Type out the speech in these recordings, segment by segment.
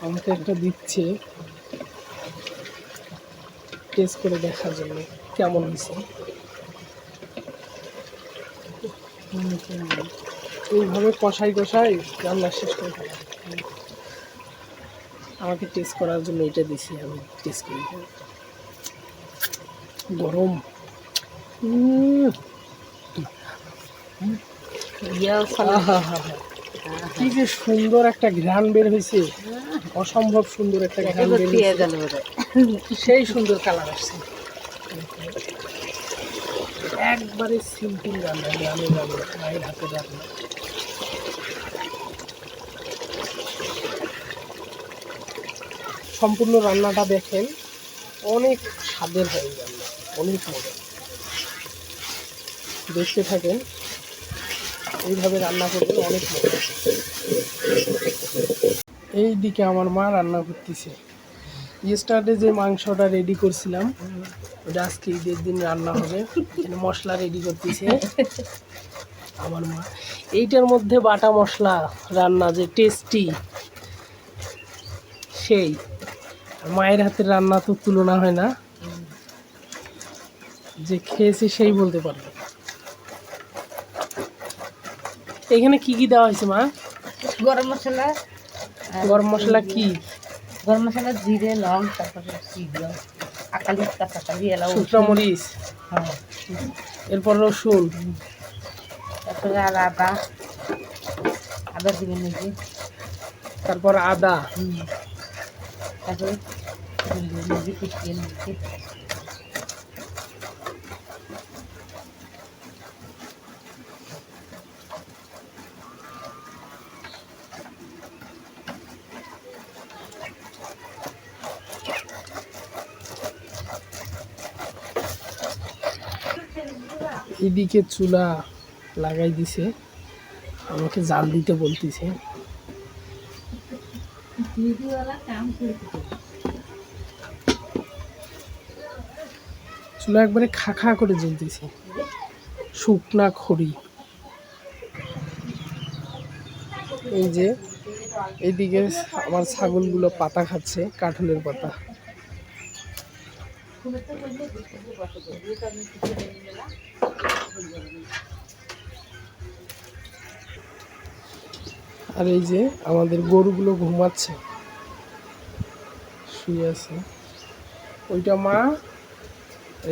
আমাকে একটা দিচ্ছে টেস্ট করে দেখার জন্য কেমন হয়েছে। এইভাবে কষাই কষাই রান্না শেষ করে ফেলা। আমাকে টেস্ট করার জন্য এটা দিছি, আমি টেস্ট করি। গরম কি যে সুন্দর একটা ঘ্রাণ বের হয়েছে, অসম্ভব সুন্দর একটা ঘ্রাণ বের হয়েছে, সেই সুন্দর কালার আসছে। একবারে সিম্পল রান্না, গ্রামের রান্না, মায়ের হাতের রান্না। সম্পূর্ণ রান্নাটা দেখেন, অনেক স্বাদের হয় রান্না, অনেক মজা। দেখতে থাকেন, এইভাবে রান্না করবেন, অনেক মজা। এই দিকে আমার মা রান্না করতেছে। ইয়েস্টারডে যে মাংসটা রেডি করছিলাম, ওটা আজকে ঈদের দিন রান্না হবে। এখানে মশলা রেডি করতেছে আমার মা। এইটার মধ্যে বাটা মশলা রান্না যে টেস্টি, সেই মায়ের হাতের রান্না তো তুলনা হয় না, যে খেয়েছে সেই বলতে পারবে। এখানে কি কি দেওয়া হয়েছে মা? গরম মশলা। গরম মশলা কি? গরম মশলা, জিরে, লং, তারপরে আকালি, কাঁচাকালি, এলাচ, শুকনো মরিচ, হ্যাঁ, এরপর রসুন, তারপরে আর আদা। আদা দিবেন নাকি? তারপর আদা, তারপরে পিছিয়ে নিচ্ছি। এদিকে চুলা লাগাই দিছে, আমাকে জাল দিতে বলতেছে। চুলা একবারে খা খা করে জ্বলতেছে, শুকনা খড়ি। এই যে এইদিকে আমার ছাগলগুলো পাতা খাচ্ছে, কাঁঠালের পাতা। আর এই যে আমাদের গরুগুলো ঘুমাচ্ছে, শুয়ে আছে। ওইটা মা,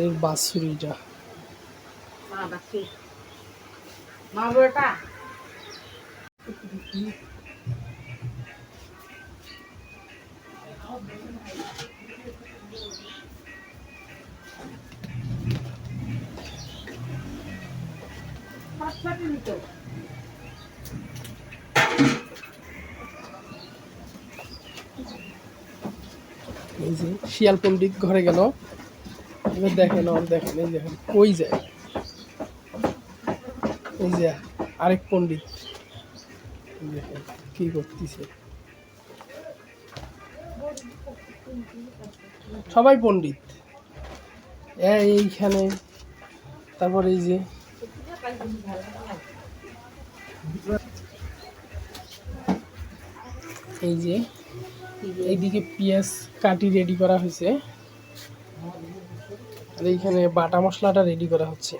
এর বাছুরিটা। এই যে শিয়াল পণ্ডিত ঘরে গেল, এবার দেখেন, আর দেখেন, এই দেখেন কই যায়। এই যে আরেক পণ্ডিত, দেখেন কি করতেছে। সবাই পণ্ডিত এইখানে। তারপর এই যে এই যে এইদিকে পেঁয়াজ কাটি রেডি করা হয়েছে, আর এইখানে বাটা মশলাটা রেডি করা হচ্ছে।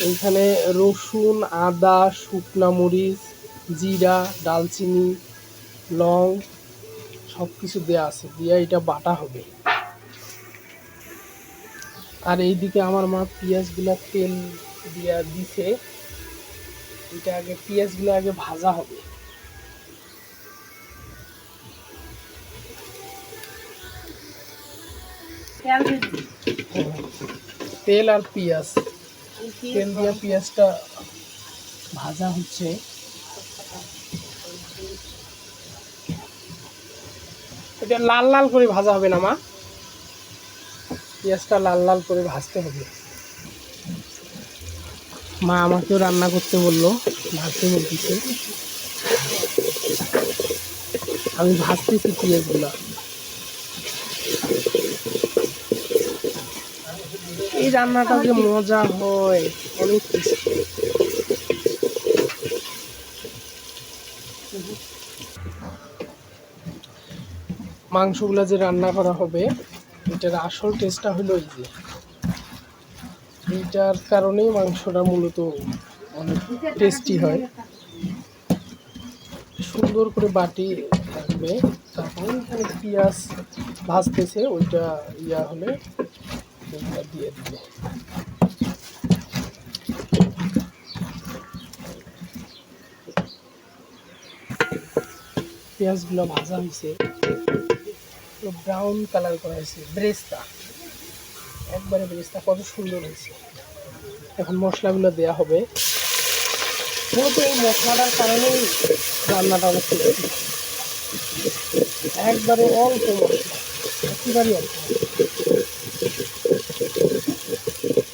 এইখানে রসুন, আদা, শুকনা মরিচ, জিরা, ডালচিনি, লং সব কিছু দেওয়া আছে, দিয়ে এটা বাটা হবে। আর এইদিকে আমার মা পেঁয়াজগুলা তেল দিয়া দিছে, এটা আগে পেঁয়াজগুলো আগে ভাজা হবে। তেল আর পেঁয়াজ, তেল দিয়া পেঁয়াজটা ভাজা হচ্ছে। এটা লাল লাল করে ভাজা হবে না মা? পেঁয়াজটা লাল লাল করে ভাজতে হবে। মা আমাকেও রান্না করতে বললো, ভাজতে বলতেছে। আমি ভাজতেছি পেঁয়াজগুলো। এই রান্নাটা যে মজা হয়, অনেক কিছু। মাংসগুলো যে রান্না করা হবে এটার আসল টেস্টটা হলো এই যে এইটার কারণেই মাংসটা মূলত অনেক টেস্টি হয়। সুন্দর করে বাটি থাকবে, তারপর এখানে পেঁয়াজ ভাজতেছে, ওইটা ইয়া হলে ওইটা দিয়ে দিবে। পেঁয়াজগুলো ভাজা হয়েছে, ব্রাউন কালার করা হয়েছে, ব্রেস্তা একবারে ব্রেস্তা কত সুন্দর হয়েছে। এখন মশলাগুলো দেওয়া হবে। মূলত এই মশলাটার কারণেই রান্নাটা অনেক টেস্টি, একবারে অল্প মশলা, একেবারেই অল্প,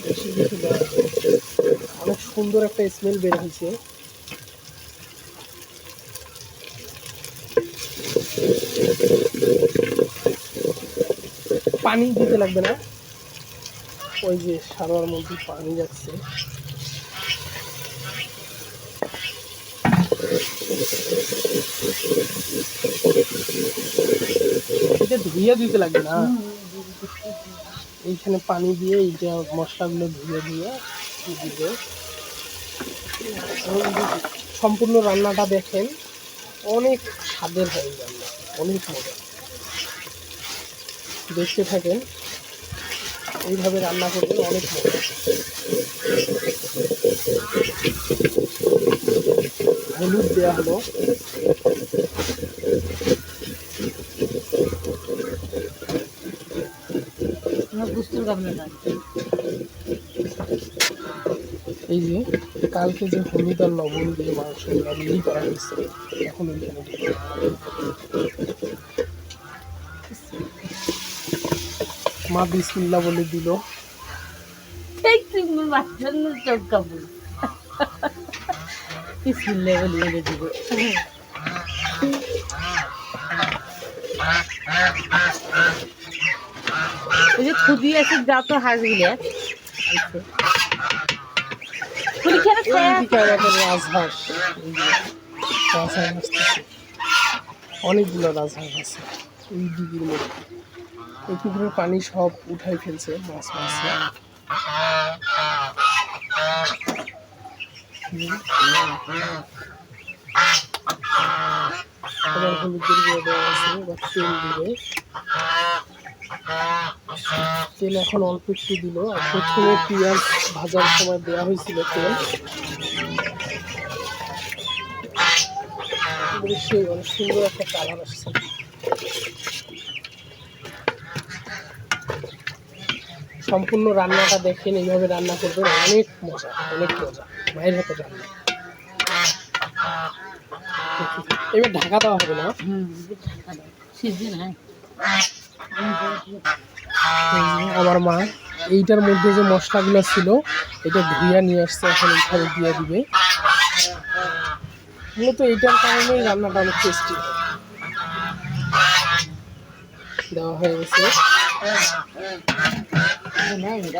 বেশি কিছু দেওয়া হবে। অনেক সুন্দর একটা স্মেল বের হয়েছে। পানি দিতে লাগবে না, ওই যে সারোয়ার মধ্যে পানি যাচ্ছে। এটা ধুইয়া দিতে লাগবে না, এইখানে পানি দিয়ে এইটা মশলাগুলো ধুয়ে দিয়ে দিবে। সম্পূর্ণ রান্নাটা দেখেন, অনেক স্বাদের হয় রান্না, অনেক মজা। দেখতে থাকেন, এইভাবে রান্না করবেন, অনেক মজা। হলুদ দেওয়া হলো, এই যে কালকে যে হলুদ আর লবণ দিয়ে মাংসগুলো মিলি করা হয়েছে, এখন ওইখানে মা বিসমিল্লাহ বলে দিল। খুদি আছে যা তো হাঁসগুলো রাজহাঁস, অনেকগুলো রাজহাঁস আছে এই দিঘির মধ্যে। এই পুকুরের পানি সব উঠাই ফেলছে মাছ মাছে। হলুদের গুঁড়ো দেওয়া আছে, এবার তেল দিবে। তেল এখন অল্প একটু দিল, আর প্রথমে পেঁয়াজ ভাজার সময় দেওয়া হয়েছিল তেল। সেই অনেক সুন্দর একটা কালার আসছে। সম্পূর্ণ রান্নাটা দেখেন, এইভাবে রান্না করবেন, অনেক মজা, অনেক মজা, মায়ের হাতে রান্না। এবার ঢাকা দেওয়া হবে না, আমার মা এইটার মধ্যে যে মশলাগুলো ছিল এটা ধুইয়া নিয়ে আসছে, এখন এইখানে দিয়ে দিবে। মূলত এইটার কারণেই রান্নাটা অনেক টেস্টি দেওয়া হয়ে গেছে।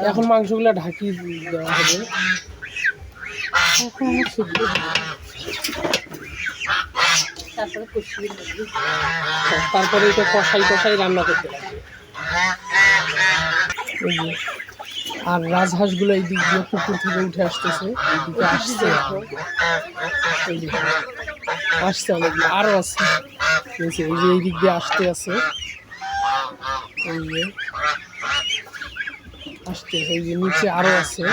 এখন মাংসগুলো ঢাকি দেওয়া হবে। তারপরে এটা কষাই কষাই রান্না করতে লাগবে। আর রাজহাঁসগুলো এই দিক দিয়ে পুকুর থেকে উঠে আসতেছে, এইদিকে আসছে, এইদিকে আসছে অনেকগুলো, আরো আছে, এই যে এই দিক দিয়ে আসতে আছে, এই যে আসতে, এই যে নিচে আরো আছে,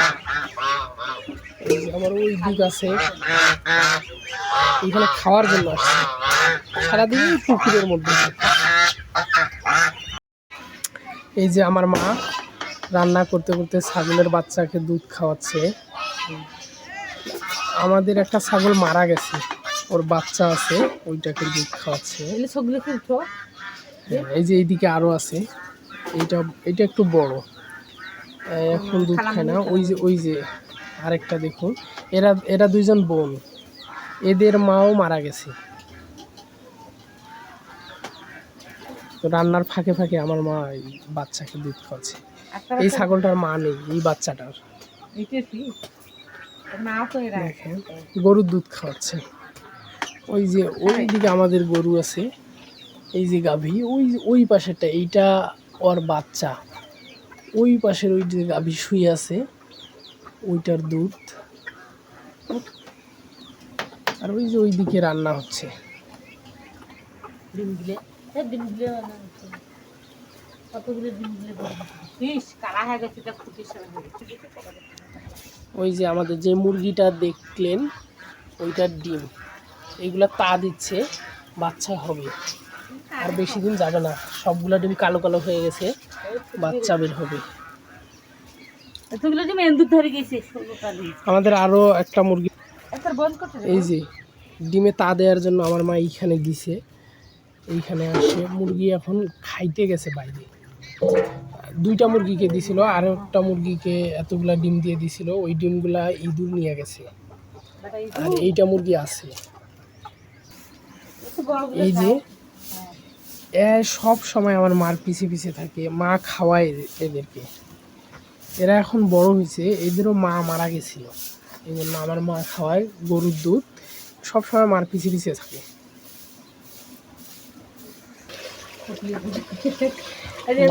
এই যে আবার ওই দিক আছে। এখানে খাওয়ার জন্য আসছে, সারাদিন পুকুরের মধ্যে। এই যে আমার মা রান্না করতে করতে ছাগলের বাচ্চাকে দুধ খাওয়াচ্ছে। আমাদের একটা ছাগল মারা গেছে, ওর বাচ্চা আছে, ওইটাকে দুধ খাওয়াচ্ছে। এই যে এইদিকে আরো আছে, এইটা এটা একটু বড়, এখন দুধ খায় না। ওই যে আরেকটা দেখুন, এরা দুইজন বোন, এদের মাও মারা গেছে। তো রান্নার ফাঁকে ফাঁকে আমার মা এই বাচ্চাকে দুধ খাওয়াচ্ছে। এই ছাগলটার মা নেই, এই বাচ্চাটার দেখেন গরুর দুধ খাওয়াচ্ছে। ওই যে ওই দিকে আমাদের গরু আছে, এই যে গাভী, ওই ওই পাশেরটা, এইটা ওর বাচ্চা। ওই পাশের ওই যে গাভী শুয়ে আছে, ওইটার দুধ। আর ওই যে ওইদিকে রান্না হচ্ছে। ডিম দিলে ডিম দিলে কতগুলো ডিম দিলে ফিস কালা হয়ে গেছে, এটা ফুটির সময় হয়ে গেছে। ওই যে আমাদের যে মুরগিটা দেখলেন ওইটার ডিম, এইগুলা তা দিচ্ছে, বাচ্চা হবে। আর বেশি দিন যাবে না, সবগুলা ডিম কালো কালো হয়ে গেছে, বাচ্চা বের হবে। এতগুলো ডিম এন্দুর ধরে গেছে 16টা ডিম। আমাদের আরো একটা মুরগি, একবার বন্ধ করতে এই যে ডিমে তা দেওয়ার জন্য আমার মা এইখানে দিছে, এইখানে আসে। মুরগি এখন খাইতে গেছে বাইরে। 2টা মুরগিকে দিছিল, আর একটা মুরগিকে এতগুলা ডিম দিয়ে দিছিল, ওই ডিমগুলা ইঁদুর নিয়ে গেছে। আর এইটা মুরগি আছে, এই যে এ সব সময় আমার মার পিছে পিছে থাকে, মা খাওয়ায় এদেরকে। এরা এখন বড় হয়েছে, এদেরও মা মারা গেছিল, এই জন্য আমার মা খাওয়ায় গরুর দুধ, সব সময় মার পিছে পিছে থাকে।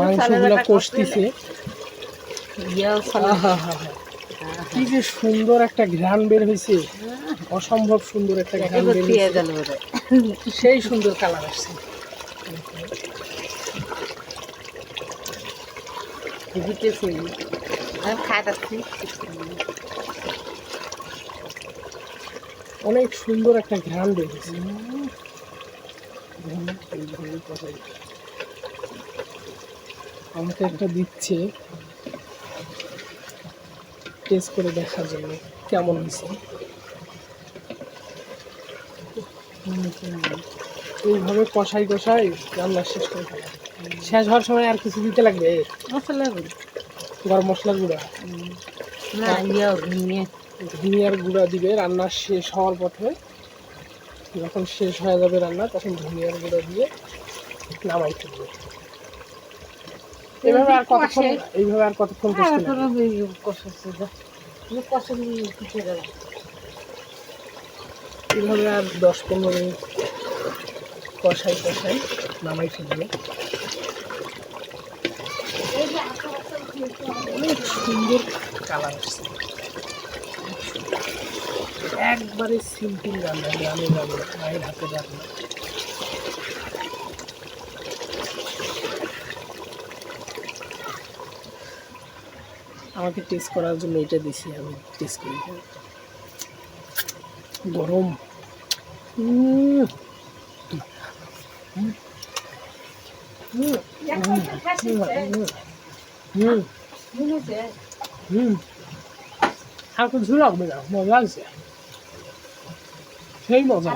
মাংসগুলা কষতেছে, কি যে সুন্দর একটা ঘ্রাণ বের হয়েছে, অসম্ভব সুন্দর একটা ঘ্রাণ বের হয়েছে, সেই সুন্দর কালার আসছে। অনেক সুন্দর একটা ঘ্রাণ বের হয়েছে। আমাকে একটা দিচ্ছে টেস্ট করে দেখার জন্য কেমন হয়েছে। এইভাবে কষাই কষাই রান্না শেষ করে ফেলা। শেষ হওয়ার সময় আর কিছু দিতে লাগবে? মশলা গরম মশলার গুঁড়া না, ধনিয়ার গুঁড়া দিবে রান্না শেষ হওয়ার পথে। যখন শেষ হয়ে যাবে রান্না, তখন ধনিয়ার গুঁড়া দিয়ে নামাই ফেলবে। এইভাবে আর কতক্ষণ এইভাবে আর 10-15 মিনিট কষাই কষাই নামাই ফেলবে। অনেক সুন্দর কালার আসছে, একবারে সিম্পল রান্না, গ্রামের রান্না, মায়ের হাতের রান্না। আমাকে টেস্ট করার জন্য এটা দিছি, আমি টেস্ট করি। গরম, আর কিছু লাগবে না, মজা আছে, সেই মজা।